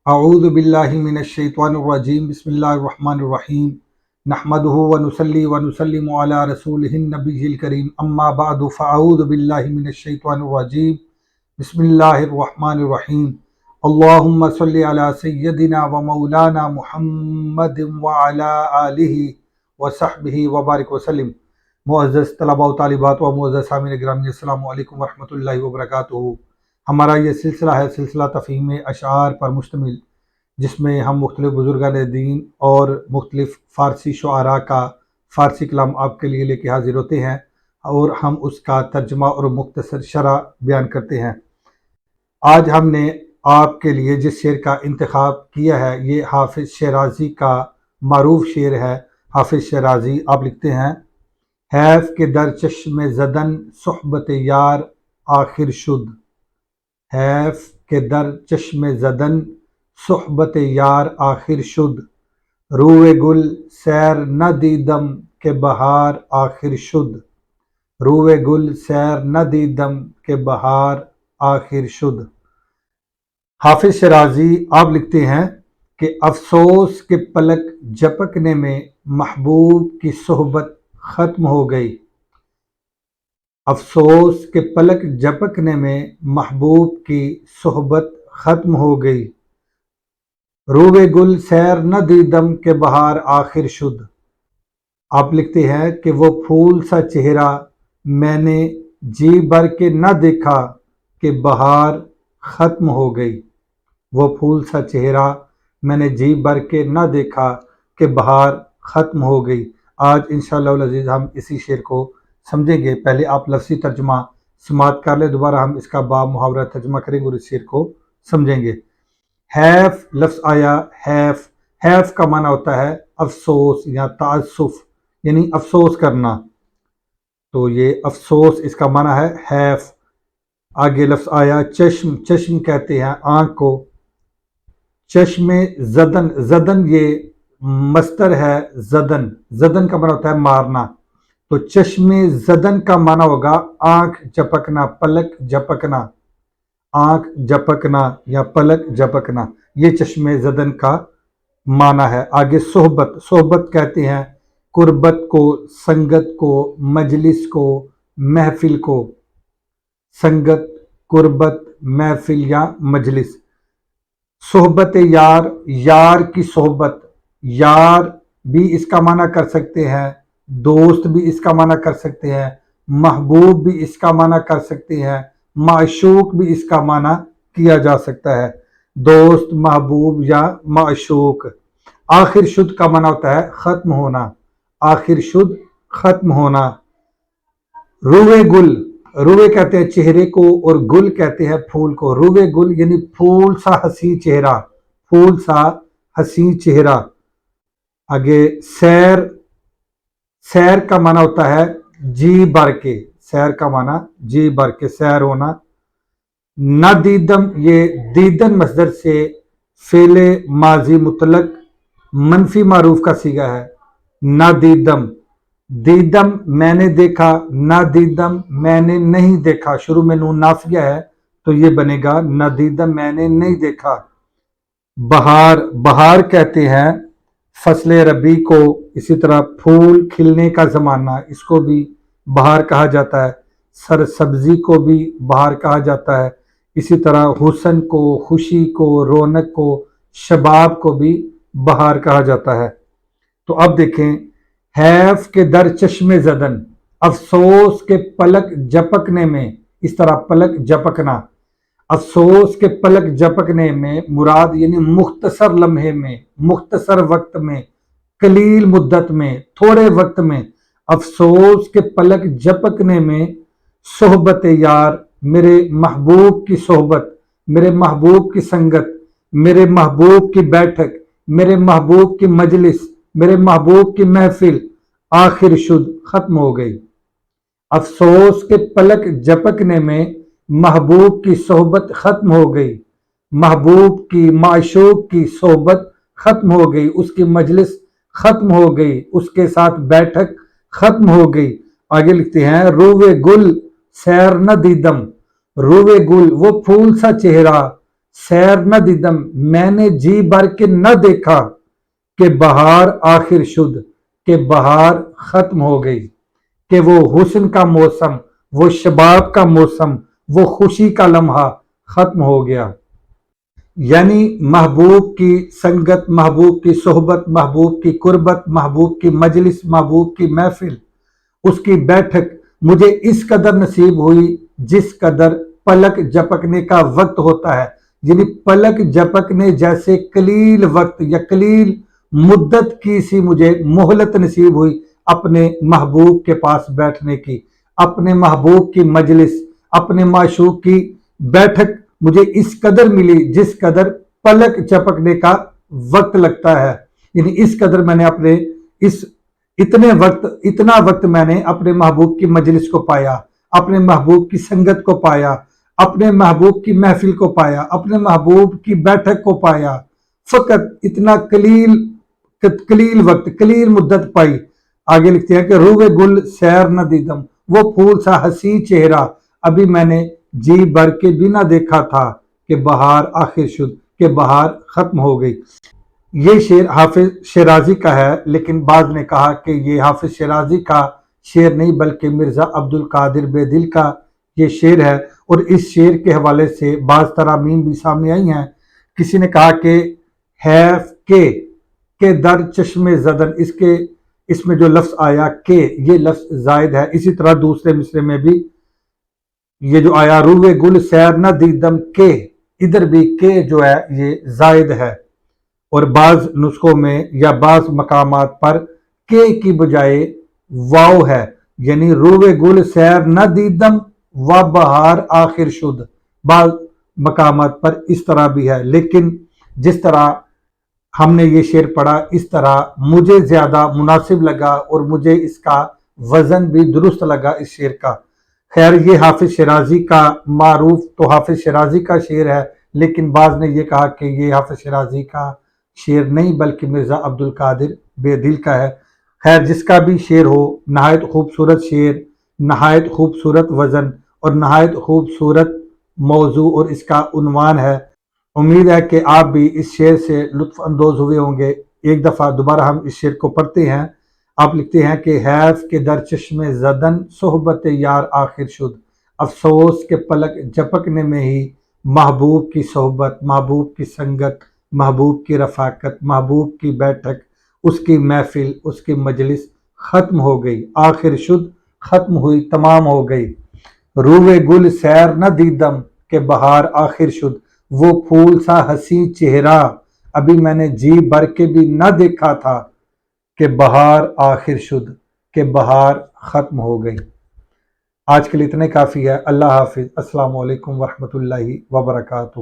اعوذ باللہ من الشیطان الرجیم بسم اللہ الرحمن الرحیم نحمدہ ونصلی ونسلم علی رسولہ النبی الکریم اما بعد فاعوذ باللہ من الشیطان الرجیم بسم اللہ الرحمن الرحیم اللہم صلی علی سیدنا و مولانا محمد وعلی آلہ وصحبہ وبارک وسلم۔ معزز طلباء و طالبات و معزز سامعین گرامی، السلام علیکم ورحمۃ اللہ وبرکاتہ۔ ہمارا یہ سلسلہ ہے سلسلہ تفہیم اشعار پر مشتمل، جس میں ہم مختلف بزرگان دین اور مختلف فارسی شعراء کا فارسی کلام آپ کے لیے لے کے حاضر ہوتے ہیں اور ہم اس کا ترجمہ اور مختصر شرح بیان کرتے ہیں۔ آج ہم نے آپ کے لیے جس شعر کا انتخاب کیا ہے یہ حافظ شیرازی کا معروف شعر ہے۔ حافظ شیرازی آپ لکھتے ہیں: حیف کے در چشم زدن صحبت یار آخر شد، حیف کے در چشم زدن صحبت یار آخر شد، روئے گل سیر نہ دیدم کہ بہار آخر شد، روئے گل سیر نہ دیدم کہ بہار آخر شد۔ حافظ شیرازی آپ لکھتے ہیں کہ افسوس کے پلک جھپکنے میں محبوب کی صحبت ختم ہو گئی، افسوس کے پلک جھپکنے میں محبوب کی صحبت ختم ہو گئی، روئے گل سیر نہ دیدم کہ بہار آخر شد۔ آپ لکھتے ہیں کہ وہ پھول سا چہرہ میں نے جی بھر کے نہ دیکھا کہ بہار ختم ہو گئی، وہ پھول سا چہرہ میں نے جی بھر کے نہ دیکھا کہ بہار ختم ہو گئی۔ آج انشاءاللہ العزیز ہم اسی شعر کو سمجھیں گے۔ پہلے آپ لفظی ترجمہ سماعت کر لیں، دوبارہ ہم اس کا با محاورہ ترجمہ کریں گے اور اس شعر کو سمجھیں گے۔ حیف لفظ آیا، حیف، حیف کا معنی ہوتا ہے افسوس یا تاسف، یعنی افسوس کرنا، تو یہ افسوس اس کا معنی ہے حیف۔ آگے لفظ آیا چشم، چشم کہتے ہیں آنکھ کو، چشم زدن، زدن یہ مصدر ہے زدن، زدن کا معنی ہوتا ہے مارنا، تو چشم زدن کا معنی ہوگا آنکھ جھپکنا، پلک جھپکنا، آنکھ جھپکنا یا پلک جھپکنا، یہ چشم زدن کا معنی ہے۔ آگے صحبت، صحبت کہتے ہیں قربت کو، سنگت کو، مجلس کو، محفل کو، سنگت، قربت، محفل یا مجلس۔ صحبت یار، یار کی صحبت، یار بھی اس کا معنی کر سکتے ہیں، دوست بھی اس کا معنی کر سکتے ہیں، محبوب بھی اس کا معنی کر سکتے ہیں، معشوق بھی اس کا معنی کیا جا سکتا ہے، دوست، محبوب یا معشوق۔ آخر شد کا معنی ہوتا ہے ختم ہونا، آخر شد ختم ہونا۔ روئے گل، روئے کہتے ہیں چہرے کو اور گل کہتے ہیں پھول کو، روئے گل یعنی پھول سا حسین چہرہ، پھول سا حسین چہرہ۔ آگے سیر، سیر کا معنی ہوتا ہے جی بھر کے، سیر کا معنی جی بھر کے، سیر ہونا۔ نہ دیدم یہ دیدن مصدر سے فعل ماضی مطلق منفی معروف کا صیغہ ہے۔ نہ دیدم، دیدم میں نے دیکھا، نہ دیدم میں نے نہیں دیکھا، شروع میں نون نافیہ ہے تو یہ بنے گا نہ دیدم میں نے نہیں دیکھا۔ بہار، بہار کہتے ہیں فصل ربیع کو، اسی طرح پھول کھلنے کا زمانہ اس کو بھی بہار کہا جاتا ہے، سر سبزی کو بھی بہار کہا جاتا ہے، اسی طرح حسن کو، خوشی کو، رونق کو، شباب کو بھی بہار کہا جاتا ہے۔ تو اب دیکھیں، حیف کے در چشم زدن، افسوس کے پلک جھپکنے میں، اس طرح پلک جھپکنا، افسوس کے پلک جھپکنے میں مراد یعنی مختصر لمحے میں، مختصر وقت میں، قلیل مدت میں، تھوڑے وقت میں، افسوس کے پلک جھپکنے میں صحبت یار، میرے محبوب کی صحبت، میرے محبوب کی سنگت، میرے محبوب کی بیٹھک، میرے محبوب کی مجلس، میرے محبوب کی محفل آخر شد ختم ہو گئی۔ افسوس کے پلک جھپکنے میں محبوب کی صحبت ختم ہو گئی، محبوب کی، معشوق کی صحبت ختم ہو گئی، اس کی مجلس ختم ہو گئی، اس کے ساتھ بیٹھک ختم ہو گئی۔ آگے لکھتے ہیں روئے گل سیر نہ دیدم، روئے گل وہ پھول سا چہرہ، سیر نہ دیدم میں نے جی بھر کے نہ دیکھا کہ بہار آخر شد کہ بہار ختم ہو گئی، کہ وہ حسن کا موسم، وہ شباب کا موسم، وہ خوشی کا لمحہ ختم ہو گیا۔ یعنی محبوب کی سنگت، محبوب کی صحبت، محبوب کی قربت، محبوب کی مجلس، محبوب کی محفل، اس کی بیٹھک مجھے اس قدر نصیب ہوئی جس قدر پلک جھپکنے کا وقت ہوتا ہے۔ یعنی پلک جھپکنے جیسے قلیل وقت یا قلیل مدت کی سی مجھے مہلت نصیب ہوئی اپنے محبوب کے پاس بیٹھنے کی، اپنے محبوب کی مجلس، اپنے معشوق کی بیٹھک مجھے اس قدر ملی جس قدر پلک جھپکنے کا وقت لگتا ہے۔ یعنی اس قدر میں نے اپنے اتنا وقت میں نے اپنے محبوب کی مجلس کو پایا، اپنے محبوب کی سنگت کو پایا، اپنے محبوب کی محفل کو پایا، اپنے محبوب کی بیٹھک کو پایا، فقط اتنا قلیل وقت، قلیل مدت پائی۔ آگے لکھتے ہیں کہ روے گل سیر نہ دیدم، وہ پھول سا حسین چہرہ ابھی میں نے جی بھر کے بھی نہ دیکھا تھا کہ بہار آخر شد کہ بہار ختم ہو گئی۔ یہ شعر حافظ شیرازی کا ہے، لیکن بعض نے کہا کہ یہ حافظ شیرازی کا شعر نہیں بلکہ مرزا عبد القادر بے دل کا یہ شعر ہے، اور اس شعر کے حوالے سے بعض ترامیم بھی سامنے آئی ہیں۔ کسی نے کہا کہ حیف کے در چشم زدن، اس میں جو لفظ آیا کہ یہ لفظ زائد ہے۔ اسی طرح دوسرے مصرے میں بھی یہ جو آیا روے گل سیر نہ دیدم کے، ادھر بھی کے جو ہے یہ زائد ہے، اور بعض نسخوں میں یا بعض مقامات پر کے کی بجائے واو ہے، یعنی روے گل سیر نہ دیدم و بہار آخر شد۔ بعض مقامات پر اس طرح بھی ہے، لیکن جس طرح ہم نے یہ شعر پڑھا اس طرح مجھے زیادہ مناسب لگا اور مجھے اس کا وزن بھی درست لگا اس شعر کا۔ خیر یہ حافظ شیرازی کا معروف تو حافظ شیرازی کا شعر ہے، لیکن بعض نے یہ کہا کہ یہ حافظ شیرازی کا شعر نہیں بلکہ مرزا عبد القادر بے دل کا ہے۔ خیر جس کا بھی شعر ہو، نہایت خوبصورت شعر، نہایت خوبصورت وزن اور نہایت خوبصورت موضوع اور اس کا عنوان ہے۔ امید ہے کہ آپ بھی اس شعر سے لطف اندوز ہوئے ہوں گے۔ ایک دفعہ دوبارہ ہم اس شعر کو پڑھتے ہیں۔ آپ لکھتے ہیں کہ حیف کے در چشم زدن صحبت یار آخر شد، افسوس کے پلک جھپکنے میں ہی محبوب کی صحبت، محبوب کی سنگت، محبوب کی رفاقت، محبوب کی بیٹھک، اس کی محفل، اس کی مجلس ختم ہو گئی، آخر شد ختم ہوئی، تمام ہو گئی۔ روے گل سیر نہ دیدم کہ بہار آخر شد، وہ پھول سا حسین چہرہ ابھی میں نے جی بھر کے بھی نہ دیکھا تھا کہ بہار آخر شد کہ بہار ختم ہو گئی۔ آج کے لیے اتنے کافی ہے۔ اللہ حافظ۔ السلام علیکم ورحمۃ اللہ وبرکاتہ۔